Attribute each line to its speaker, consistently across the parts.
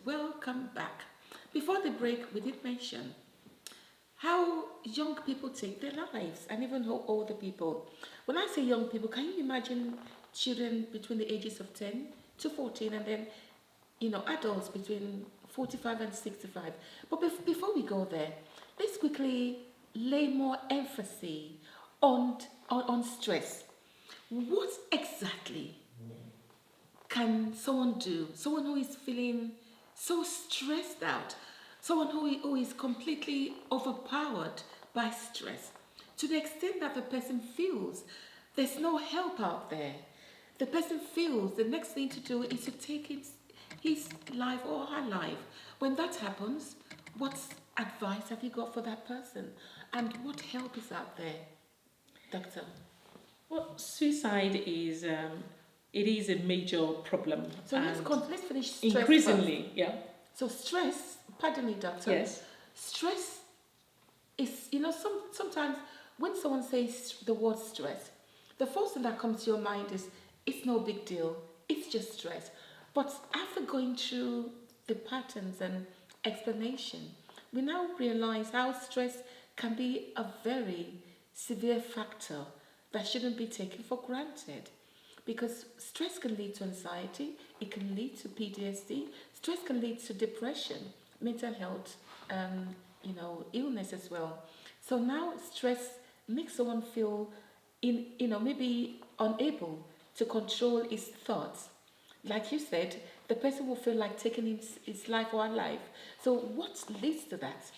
Speaker 1: welcome back. Before the break, we did mention how young people take their lives and even how older people. When I say young people, can you imagine children between the ages of 10 to 14 and then, adults between 45 and 65? But before we go there, let's quickly lay more emphasis on stress. What exactly can someone do? Someone who is feeling so stressed out, someone who is completely overpowered by stress, to the extent that the person feels there's no help out there. The person feels the next thing to do is to take his life or her life. When that happens, what advice have you got for that person? And what help is out there, doctor?
Speaker 2: Well, suicide is it is a major problem.
Speaker 1: So let's finish stress
Speaker 2: increasingly,
Speaker 1: first.
Speaker 2: yeah.
Speaker 1: So stress, pardon me, doctor.
Speaker 2: Yes.
Speaker 1: Stress is, sometimes when someone says the word stress, the first thing that comes to your mind is it's no big deal. It's just stress. But after going through the patterns and explanation, we now realize how stress can be a very severe factor that shouldn't be taken for granted. Because stress can lead to anxiety, it can lead to PTSD, stress can lead to depression, mental health, illness as well. So now stress makes someone feel maybe unable to control his thoughts. Like you said, the person will feel like taking his life or her life. So what leads to that?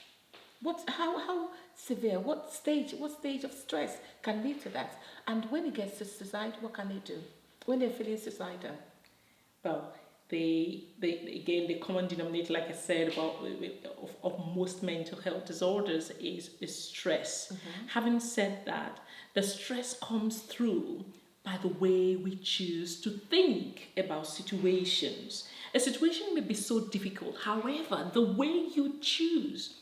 Speaker 1: How severe? What stage of stress can lead to that? And when it gets to suicide, what can they do? When they're feeling suicidal?
Speaker 2: Well, again, the common denominator, like I said, of most mental health disorders is stress.
Speaker 1: Mm-hmm.
Speaker 2: Having said that, the stress comes through by the way we choose to think about situations. A situation may be so difficult, however, the way you choose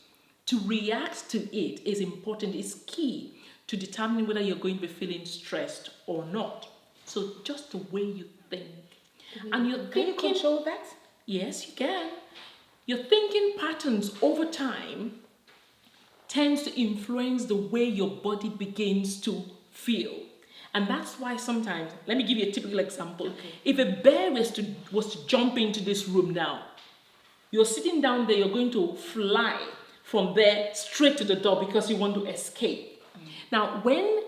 Speaker 2: to react to it is important, is key to determining whether you're going to be feeling stressed or not. So just the way you think. And you're
Speaker 1: Can you control that?
Speaker 2: Yes, you can. Your thinking patterns over time tends to influence the way your body begins to feel. And that's why sometimes, let me give you a typical example.
Speaker 1: Okay.
Speaker 2: If a bear was to jump into this room now, you're sitting down there, you're going to fly from there straight to the door because you want to escape. Now, when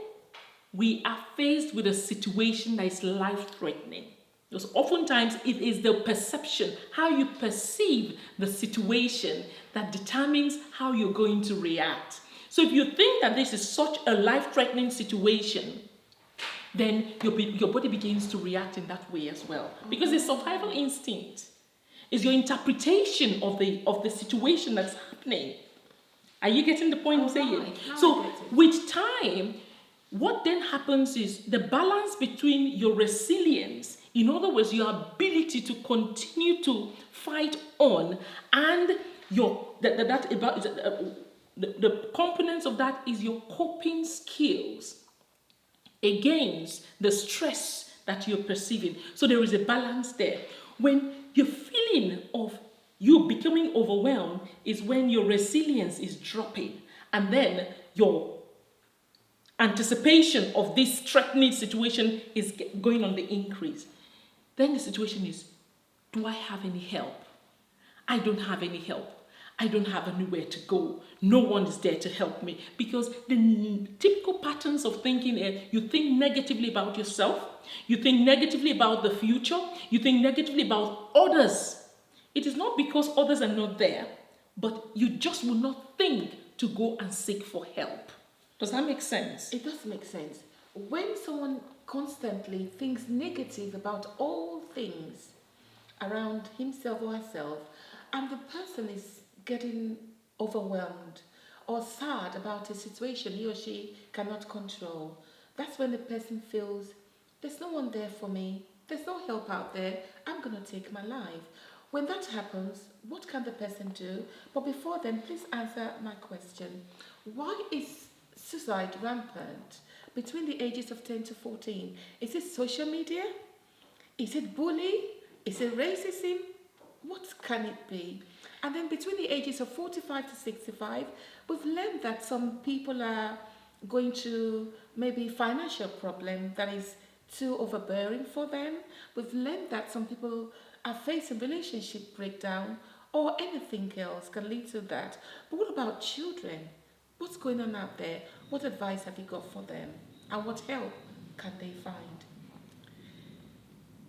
Speaker 2: we are faced with a situation that is life-threatening, because oftentimes it is the perception, how you perceive the situation, that determines how you're going to react. So if you think that this is such a life-threatening situation, then your body begins to react in that way as well. Because the survival instinct is your interpretation of the situation that's happening. Are you getting the point I'm saying?
Speaker 1: Right.
Speaker 2: So with time, what then happens is the balance between your resilience, in other words, your ability to continue to fight on, and the components of that is your coping skills against the stress that you're perceiving. So there is a balance there. When you're feeling of you becoming overwhelmed is when your resilience is dropping, and then your anticipation of this threatening situation is going on the increase. Then the situation is, do I have any help? I don't have any help. I don't have anywhere to go. No one is there to help me. Because the typical patterns of thinking are, you think negatively about yourself, you think negatively about the future, you think negatively about others. It is not because others are not there, but you just will not think to go and seek for help. Does that make sense?
Speaker 1: It does make sense. When someone constantly thinks negative about all things around himself or herself, and the person is getting overwhelmed or sad about a situation he or she cannot control, that's when the person feels there's no one there for me, there's no help out there, I'm going to take my life. When that happens, what can the person do? But before then, please answer my question. Why is suicide rampant between the ages of 10 to 14? Is it social media? Is it bullying? Is it racism? what can it be? And then between the ages of 45 to 65, we've learned that some people are going to maybe financial problem that is too overbearing for them. We've learned that some people are facing relationship breakdown or anything else can lead to that. But what about children? What's going on out there? What advice have you got for them? And what help can they find?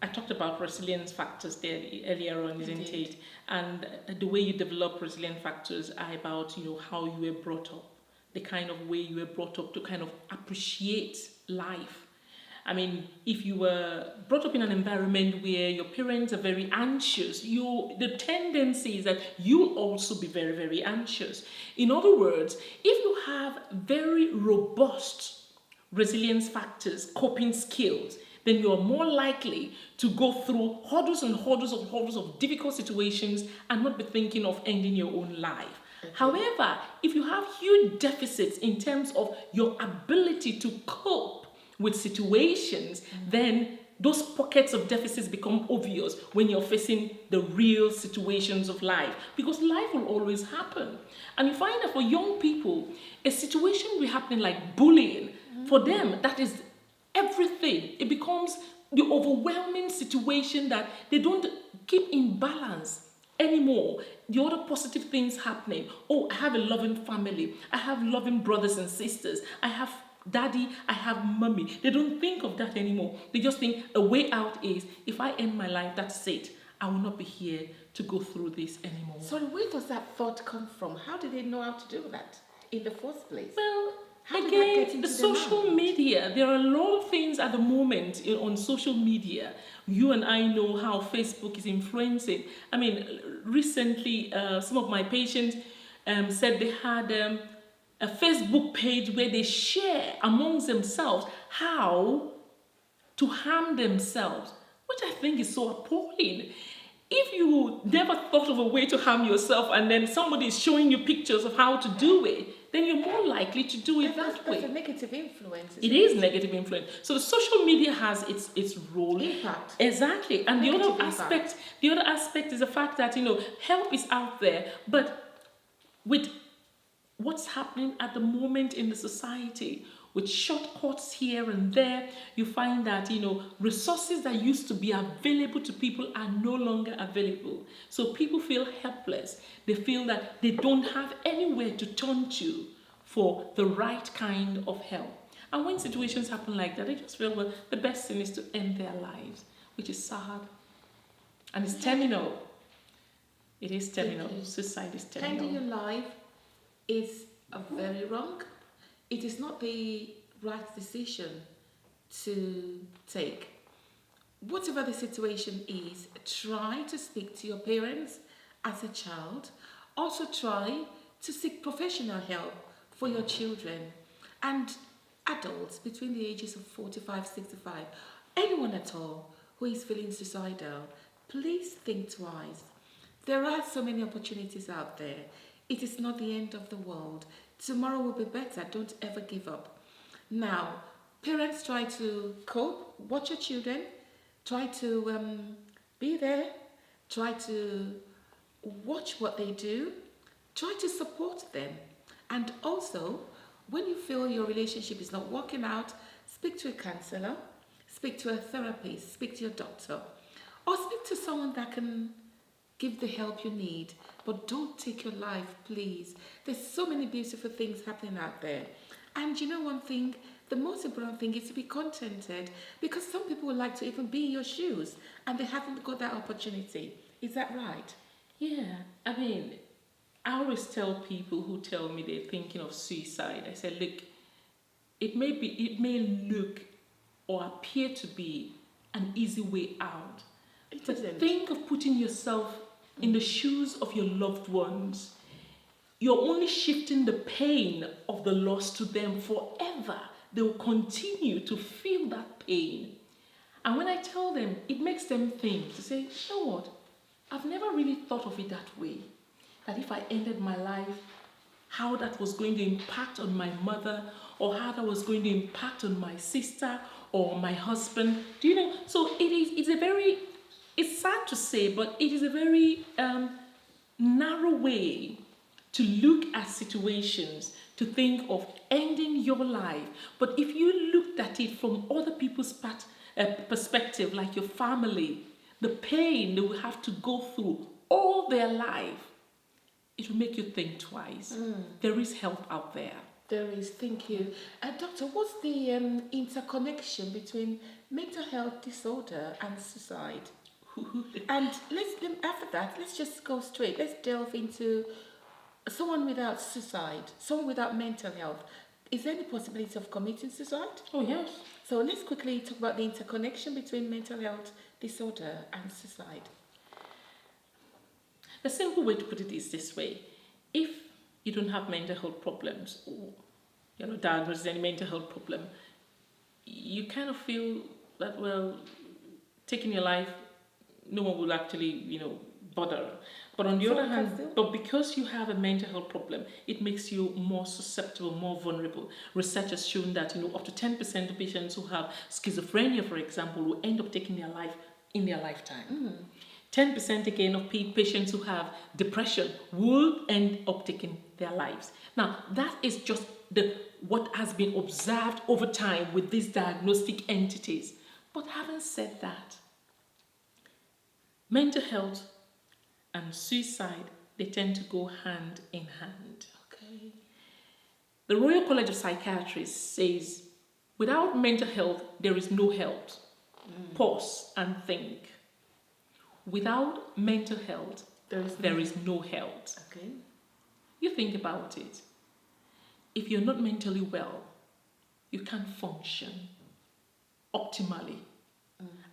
Speaker 2: I talked about resilience factors there earlier on, isn't
Speaker 1: Indeed.
Speaker 2: it? And the way you develop resilient factors are about, how you were brought up, the kind of way you were brought up to kind of appreciate life. I mean, if you were brought up in an environment where your parents are very anxious, the tendency is that you'll also be very, very anxious. In other words, if you have very robust resilience factors, coping skills, then you're more likely to go through hurdles and hurdles of difficult situations and not be thinking of ending your own life. Okay. However, if you have huge deficits in terms of your ability to cope with situations, then those pockets of deficits become obvious when you're facing the real situations of life, because life will always happen. And you find that for young people, a situation will happen like bullying. For them, that is everything. It becomes the overwhelming situation that they don't keep in balance anymore. The other positive things happening. Oh, I have a loving family. I have loving brothers and sisters. I have daddy, I have mommy. They don't think of that anymore. They just think a way out is, if I end my life, that's it. I will not be here to go through this anymore.
Speaker 1: So where does that thought come from? How did they know how to do that in the first place?
Speaker 2: Well,
Speaker 1: how did that get
Speaker 2: again,
Speaker 1: into
Speaker 2: the
Speaker 1: their
Speaker 2: social
Speaker 1: mind?
Speaker 2: media, there are a lot of things at the moment on social media. You and I know how Facebook is influencing. I mean, recently, some of my patients said they had a Facebook page where they share amongst themselves how to harm themselves, which I think is so appalling. If you never thought of a way to harm yourself and then somebody is showing you pictures of how to do it, then you're more likely to do it that way.
Speaker 1: That's a negative influence.
Speaker 2: It is negative influence. So the social media has its role.
Speaker 1: Impact.
Speaker 2: Exactly. And
Speaker 1: Negative
Speaker 2: the other aspect is the fact that, help is out there, but with what's happening at the moment in the society, with shortcuts here and there, you find that, resources that used to be available to people are no longer available. So people feel helpless. They feel that they don't have anywhere to turn to for the right kind of help. And when situations happen like that, they just feel, well, the best thing is to end their lives, which is sad. And it's terminal. It is terminal. Suicide is terminal.
Speaker 1: Ending your life is very wrong. It is not the right decision to take. Whatever the situation is, try to speak to your parents as a child. Also try to seek professional help for your children and adults between the ages of 45, 65. Anyone at all who is feeling suicidal, please think twice. There are so many opportunities out there. It is not the end of the world. Tomorrow will be better. Don't ever give up. Now, parents, try to cope. Watch your children. Try to be there. Try to watch what they do. Try to support them. And also, when you feel your relationship is not working out, speak to a counselor, speak to a therapist, speak to your doctor, or speak to someone that can give the help you need. But don't take your life, please. There's so many beautiful things happening out there. And you know one thing? The most important thing is to be contented, because some people would like to even be in your shoes and they haven't got that opportunity. Is that right?
Speaker 2: Yeah. I mean, I always tell people who tell me they're thinking of suicide, I say, look, it may look or appear to be an easy way out. But think of putting yourself in the shoes of your loved ones. You're only shifting the pain of the loss to them forever. They will continue to feel that pain. And when I tell them, it makes them think, to say, you know what? I've never really thought of it that way. That if I ended my life, how that was going to impact on my mother, or how that was going to impact on my sister or my husband. Do you know? So it's a very It's sad to say, but it is a very narrow way to look at situations, to think of ending your life. But if you looked at it from other people's perspective, like your family, the pain they will have to go through all their life, it will make you think twice. There is help out there.
Speaker 1: There is, thank you. Doctor, what's the interconnection between mental health disorder and suicide? And after that, let's just go straight. Let's delve into someone without suicide, someone without mental health. Is there any possibility of committing suicide?
Speaker 2: Oh, yes.
Speaker 1: So let's quickly talk about the interconnection between mental health disorder and suicide.
Speaker 2: The simple way to put it is this way. If you don't have mental health problems, or you're not diagnosed with any mental health problem, you kind of feel that, well, taking your life, no one will actually, bother. But on the other hand, but because you have a mental health problem, it makes you more susceptible, more vulnerable. Research has shown that, up to 10% of patients who have schizophrenia, for example, will end up taking their life in their lifetime. 10% again of patients who have depression will end up taking their lives. Now, that is just what has been observed over time with these diagnostic entities. But having said that, mental health and suicide, they tend to go hand in hand.
Speaker 1: Okay.
Speaker 2: The Royal College of Psychiatrists says, without mental health, there is no health. Pause and think. Without mental health, there is no health.
Speaker 1: Okay.
Speaker 2: You think about it. If you're not mentally well, you can't function optimally.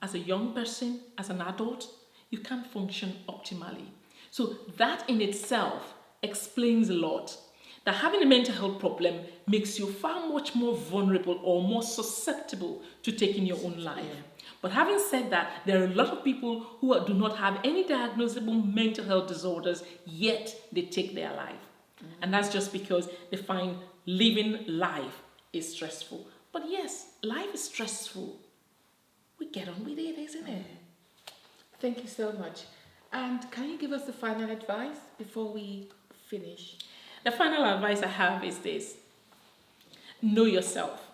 Speaker 2: As a young person, as an adult, you can't function optimally. So that in itself explains a lot. That having a mental health problem makes you far much more vulnerable or more susceptible to taking your own life. Yeah. But having said that, there are a lot of people who do not have any diagnosable mental health disorders, yet they take their life. And that's just because they find living life is stressful. But yes, life is stressful. We get on with it, isn't it?
Speaker 1: Thank you so much. And can you give us the final advice before we finish?
Speaker 2: The final advice I have is this. Know yourself.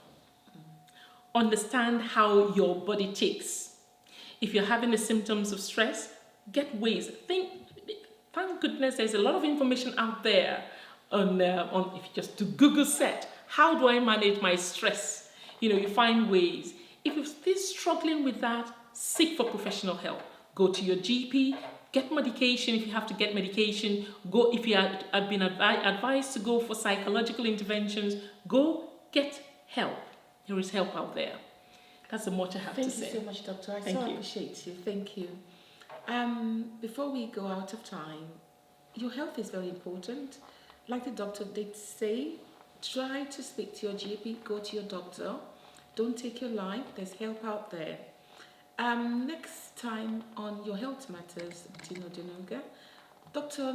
Speaker 2: Understand how your body ticks. If you're having the symptoms of stress, get ways. Thank goodness there's a lot of information out there on if you just do Google search, how do I manage my stress? You find ways. If you're still struggling with that, seek for professional help. Go to your GP, get medication if you have to get medication. Go if you have been advised to go for psychological interventions, go get help. There is help out there. That's the much I have to say.
Speaker 1: Thank you so much, Doctor. I appreciate you. Thank you. Before we go out of time, your health is very important. Like the doctor did say, try to speak to your GP, go to your doctor. Don't take your life. There's help out there. Next time on Your Health Matters, Dino Dinoga, Dr.